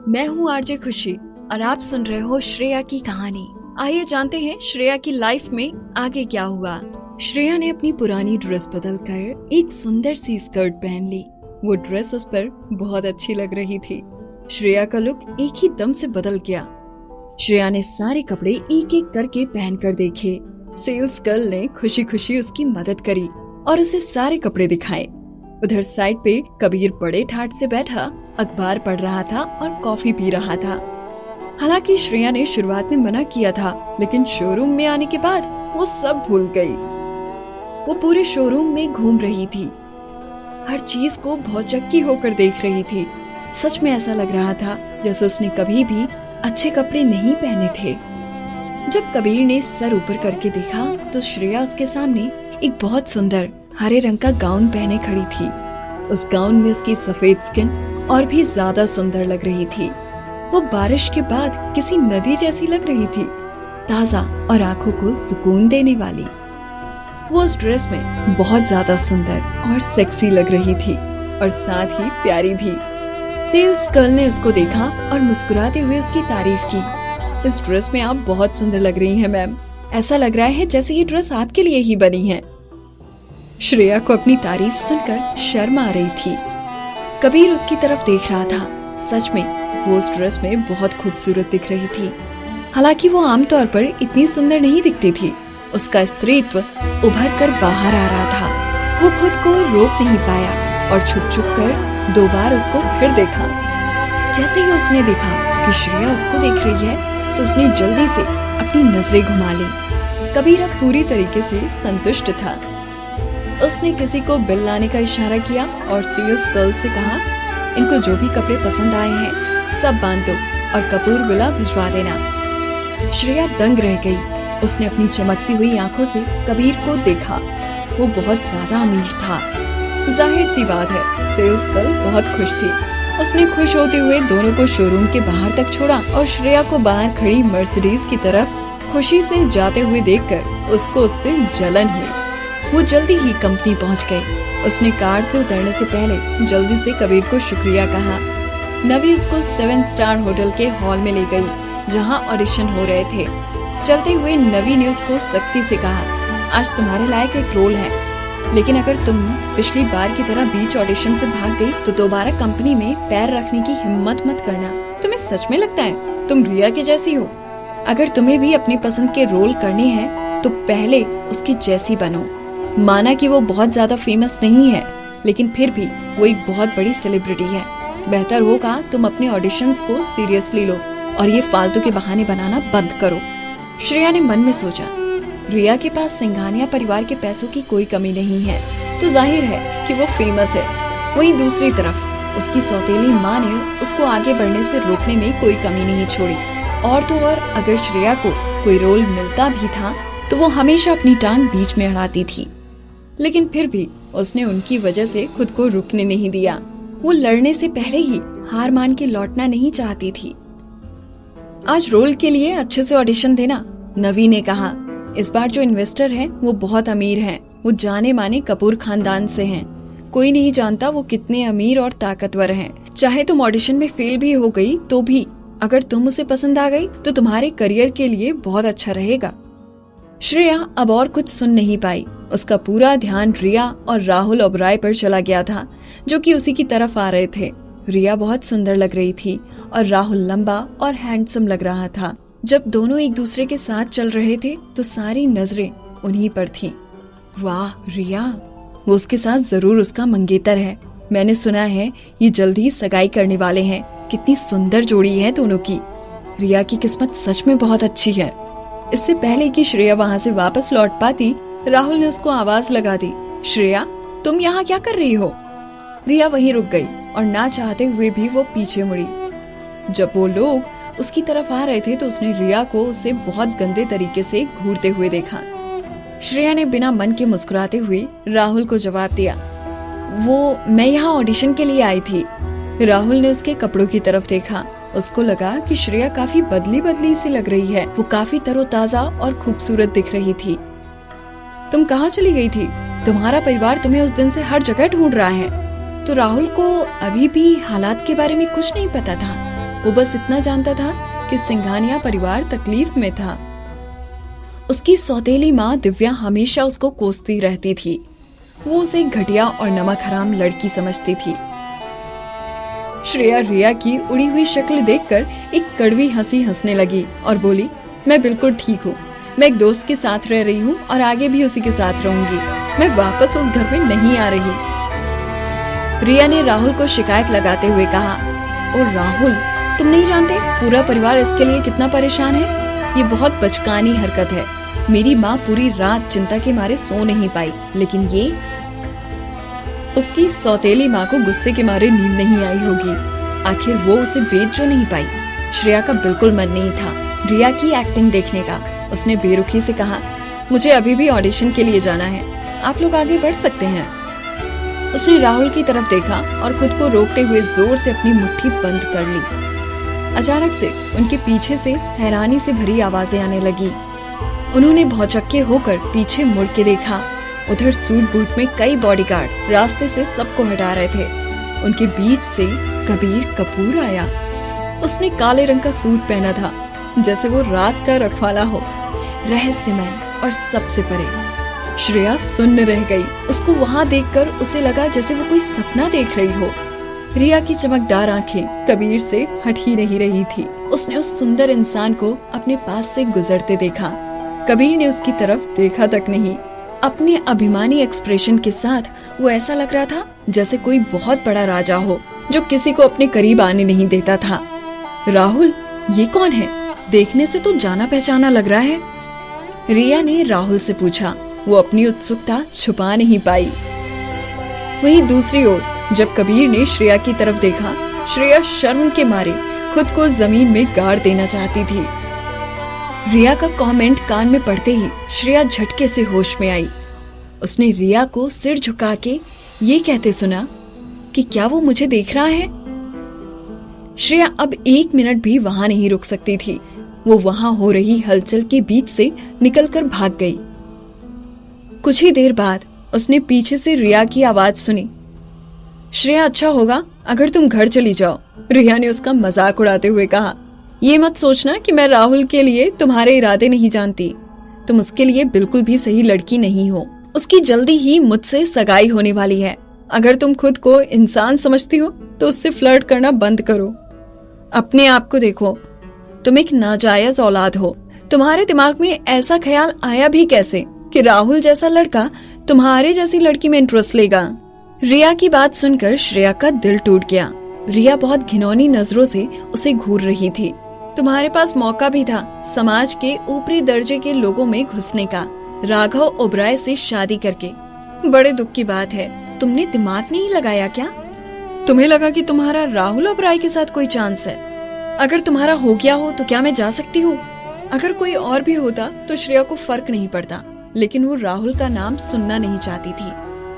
मैं हूँ आरजे खुशी और आप सुन रहे हो श्रेया की कहानी। आइए जानते हैं श्रेया की लाइफ में आगे क्या हुआ। श्रेया ने अपनी पुरानी ड्रेस बदलकर एक सुंदर सी स्कर्ट पहन ली। वो ड्रेस उस पर बहुत अच्छी लग रही थी। श्रेया का लुक एक ही दम से बदल गया। श्रेया ने सारे कपड़े एक एक करके पहनकर देखे। सेल्स गर्ल ने खुशी खुशी उसकी मदद करी और उसे सारे कपड़े दिखाए। उधर साइड पे कबीर बड़े ठाट से बैठा अखबार पढ़ रहा था और कॉफी पी रहा था। हालांकि श्रेया ने शुरुआत में मना किया था, लेकिन शोरूम में आने के बाद वो सब भूल गई। वो पूरे शोरूम में घूम रही थी, हर चीज को भौचक्की होकर देख रही थी। सच में ऐसा लग रहा था जैसे उसने कभी भी अच्छे कपड़े नहीं पहने थे। जब कबीर ने सर ऊपर करके देखा तो श्रेया उसके सामने एक बहुत सुंदर हरे रंग का गाउन पहने खड़ी थी। उस गाउन में उसकी सफेद स्किन और भी ज्यादा सुंदर लग रही थी। वो बारिश के बाद किसी नदी जैसी लग रही थी, ताजा और आंखों को सुकून देने वाली। वो उस ड्रेस में बहुत ज्यादा सुंदर और सेक्सी लग रही थी और साथ ही प्यारी भी। सेल्स गर्ल ने उसको देखा और मुस्कुराते हुए उसकी तारीफ की। इस ड्रेस में आप बहुत सुंदर लग रही हैं मैम। ऐसा लग रहा है जैसे ये ड्रेस आपके लिए ही बनी है। श्रेया को अपनी तारीफ सुनकर शर्म आ रही थी। कबीर उसकी तरफ देख रहा था। सच में वो उस ड्रेस में बहुत खूबसूरत दिख रही थी। हालांकि वो आमतौर पर इतनी सुंदर नहीं दिखती थी। उसका स्त्रीत्व उभर कर बाहर आ रहा था। वो खुद को रोक नहीं पाया और छुप छुप कर 2 बार उसको फिर देखा। जैसे ही उसने देखा कि श्रेया उसको देख रही है तो उसने जल्दी से अपनी नजरें घुमा ली। कबीर अब पूरी तरीके से संतुष्ट था। उसने किसी को बिल लाने का इशारा किया और सेल्स गर्ल से कहा, इनको जो भी कपड़े पसंद आए हैं सब बांध दो और कपूर विला भिजवा देना। श्रेया दंग रह गई। उसने अपनी चमकती हुई आंखों से कबीर को देखा। वो बहुत ज्यादा अमीर था। जाहिर सी बात है सेल्स गर्ल बहुत खुश थी। उसने खुश होते हुए दोनों को शोरूम के बाहर तक छोड़ा और श्रेया को बाहर खड़ी मर्सिडीज की तरफ खुशी से जाते हुए देखकर उसको उससे जलन हुई। वो जल्दी ही कंपनी पहुंच गए। उसने कार से उतरने से पहले जल्दी से कबीर को शुक्रिया कहा। नवी उसको 7 स्टार होटल के हॉल में ले गई जहां ऑडिशन हो रहे थे। चलते हुए नवी ने उसको सख्ती से कहा, आज तुम्हारे लायक एक रोल है, लेकिन अगर तुम पिछली बार की तरह बीच ऑडिशन से भाग गई तो दोबारा कंपनी में पैर रखने की हिम्मत मत करना। तुम्हें सच में लगता है तुम रिया के जैसी हो? अगर तुम्हें भी अपनी पसंद के रोल करने हैं तो पहले उसकी जैसी बनो। माना कि वो बहुत ज्यादा फेमस नहीं है, लेकिन फिर भी वो एक बहुत बड़ी सेलिब्रिटी है। बेहतर होगा तुम अपने ऑडिशंस को सीरियसली लो और ये फालतू के बहाने बनाना बंद करो। श्रेया ने मन में सोचा, रिया के पास सिंघानिया परिवार के पैसों की कोई कमी नहीं है तो जाहिर है कि वो फेमस है। वहीं दूसरी तरफ उसकी सौतेली माँ ने उसको आगे बढ़ने से रोकने में कोई कमी नहीं छोड़ी। और तो और अगर श्रेया को कोई रोल मिलता भी था तो वो हमेशा अपनी टांग बीच में अड़ाती थी। लेकिन फिर भी उसने उनकी वजह से खुद को रुकने नहीं दिया। वो लड़ने से पहले ही हार मान के लौटना नहीं चाहती थी। आज रोल के लिए अच्छे से ऑडिशन देना, नवी ने कहा। इस बार जो इन्वेस्टर है वो बहुत अमीर हैं। वो जाने माने कपूर खानदान से हैं। कोई नहीं जानता वो कितने अमीर और ताकतवर हैं। चाहे तुम ऑडिशन में फेल भी हो गई तो भी अगर तुम उसे पसंद आ गई तो तुम्हारे करियर के लिए बहुत अच्छा रहेगा। श्रेया अब और कुछ सुन नहीं पाई। उसका पूरा ध्यान रिया और राहुल ओबराय पर चला गया था जो कि उसी की तरफ आ रहे थे। रिया बहुत सुंदर लग रही थी और राहुल लंबा और हैंडसम लग रहा था। जब दोनों एक दूसरे के साथ चल रहे थे तो सारी नजरें उन्हीं पर थीं। वाह रिया, वो उसके साथ जरूर उसका मंगेतर है। मैंने सुना है ये जल्द ही सगाई करने वाले हैं। कितनी सुंदर जोड़ी है दोनों की। रिया की किस्मत सच में बहुत अच्छी है। इससे पहले कि श्रेया वहाँ से वापस लौट पाती, राहुल ने उसको आवाज लगा दी, श्रेया तुम यहाँ क्या कर रही हो? रिया वहीं रुक गई और ना चाहते हुए भी वो पीछे मुड़ी। जब वो लोग उसकी तरफ आ रहे थे तो उसने रिया को उसे बहुत गंदे तरीके से घूरते हुए देखा। श्रेया ने बिना मन के मुस्कुराते हुए राहुल को जवाब दिया, वो मैं यहाँ ऑडिशन के लिए आई थी। राहुल ने उसके कपड़ों की तरफ देखा। उसको लगा कि श्रेया काफी बदली सी लग रही है। वो काफी तरोताजा और खूबसूरत दिख रही थी। तुम कहाँ चली गई थी? तुम्हारा परिवार तुम्हें उस दिन से हर जगह ढूंढ रहा है। तो राहुल को अभी भी हालात के बारे में कुछ नहीं पता था। वो बस इतना जानता था कि सिंघानिया परिवार तकलीफ में था। उसकी सौतेली माँ दिव्या हमेशा उसको कोसती रहती थी। वो उसे घटिया और नमक हराम लड़की समझती थी। श्रेया रिया की उड़ी हुई शक्ल देखकर एक कड़वी हंसी हंसने लगी और बोली, मैं बिल्कुल ठीक हूँ। मैं एक दोस्त के साथ रह रही हूँ और आगे भी उसी के साथ रहूंगी। मैं वापस उस घर में नहीं आ रही। रिया ने राहुल को शिकायत लगाते हुए कहा, ओ राहुल, तुम नहीं जानते पूरा परिवार इसके लिए कितना परेशान है। ये बहुत बचकानी हरकत है। मेरी माँ पूरी रात चिंता के मारे सो नहीं पाई, लेकिन ये। उसकी सौतेली माँ को गुस्से के मारे नींद नहीं आई होगी। आखिर वो उसे बेच जो नहीं पाई। श्रेया का बिल्कुल मन नहीं था रिया की एक्टिंग देखने का। उसने बेरुखी से कहा, मुझे अभी भी ऑडिशन के लिए जाना है, आप लोग आगे बढ़ सकते हैं। उसने राहुल की तरफ देखा और खुद को रोकते हुए जोर से अपनी मुट्ठी बंद कर ली। अचानक से उनके पीछे से हैरानी से भरी आवाजें आने लगी। उन्होंने भौचक्के होकर पीछे मुड़ के देखा। उधर सूट बूट में कई बॉडीगार्ड रास्ते से सबको हटा रहे थे। उनके बीच से कबीर कपूर आया। उसने काले रंग का सूट पहना था, जैसे वो रात का रखवाला हो, रहस्यमय और सबसे परे। श्रेया सुन्न रह गई। उसको वहाँ देखकर उसे लगा जैसे वो कोई सपना देख रही हो। रिया की चमकदार आंखें कबीर से हट ही नहीं रही थी। उसने उस सुंदर इंसान को अपने पास से गुजरते देखा। कबीर ने उसकी तरफ देखा तक नहीं। अपने अभिमानी एक्सप्रेशन के साथ वो ऐसा लग रहा था जैसे कोई बहुत बड़ा राजा हो जो किसी को अपने करीब आने नहीं देता था। राहुल, ये कौन है? देखने से तो जाना पहचाना लग रहा है। रिया ने राहुल से पूछा। वो अपनी उत्सुकता छुपा नहीं पाई। वहीं दूसरी ओर जब कबीर ने श्रेया की तरफ देखा, श्रेया शर्म के मारे खुद को जमीन में गाड़ देना चाहती थी। रिया का कमेंट कान में पड़ते ही श्रेया झटके से होश में आई। उसने रिया को सिर झुका के ये कहते सुना कि क्या वो मुझे देख रहा है। श्रेया अब 1 मिनट भी वहां नहीं रुक सकती थी। वो वहां हो रही हलचल के बीच से निकलकर भाग गई। कुछ ही देर बाद उसने पीछे से रिया की आवाज सुनी, श्रेया, अच्छा होगा अगर तुम घर चली जाओ। रिया ने उसका मजाक उड़ाते हुए कहा, ये मत सोचना कि मैं राहुल के लिए तुम्हारे इरादे नहीं जानती। तुम उसके लिए बिल्कुल भी सही लड़की नहीं हो। उसकी जल्दी ही मुझसे सगाई होने वाली है। अगर तुम खुद को इंसान समझती हो तो उससे फ्लर्ट करना बंद करो। अपने आप को देखो, तुम एक नाजायज औलाद हो। तुम्हारे दिमाग में ऐसा ख्याल आया भी कैसे कि राहुल जैसा लड़का तुम्हारे जैसी लड़की में इंटरेस्ट लेगा। रिया की बात सुनकर श्रेया का दिल टूट गया। रिया बहुत घिनौनी नजरों से उसे घूर रही थी। तुम्हारे पास मौका भी था समाज के ऊपरी दर्जे के लोगों में घुसने का, राघव ओबराय से शादी करके। बड़े दुख की बात है, तुमने दिमाग नहीं लगाया क्या? तुम्हें लगा कि तुम्हारा राहुल ओबराय के साथ कोई चांस है? अगर तुम्हारा हो गया हो तो क्या मैं जा सकती हूँ? अगर कोई और भी होता तो श्रेया को फर्क नहीं पड़ता, लेकिन वो राहुल का नाम सुनना नहीं चाहती थी।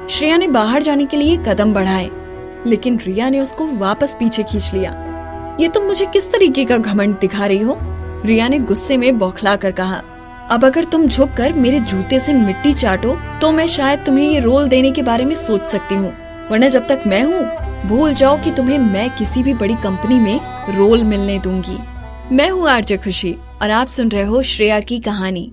श्रेया ने बाहर जाने के लिए कदम बढ़ाए, लेकिन रिया ने उसको वापस पीछे खींच लिया। ये तुम मुझे किस तरीके का घमंड दिखा रही हो? रिया ने गुस्से में बौखला कर कहा। अब अगर तुम झुककर मेरे जूते से मिट्टी चाटो तो मैं शायद तुम्हें ये रोल देने के बारे में सोच सकती हूँ, वरना जब तक मैं हूँ भूल जाओ कि तुम्हें मैं किसी भी बड़ी कंपनी में रोल मिलने दूंगी। मैं हूँ आरजे खुशी और आप सुन रहे हो श्रेया की कहानी।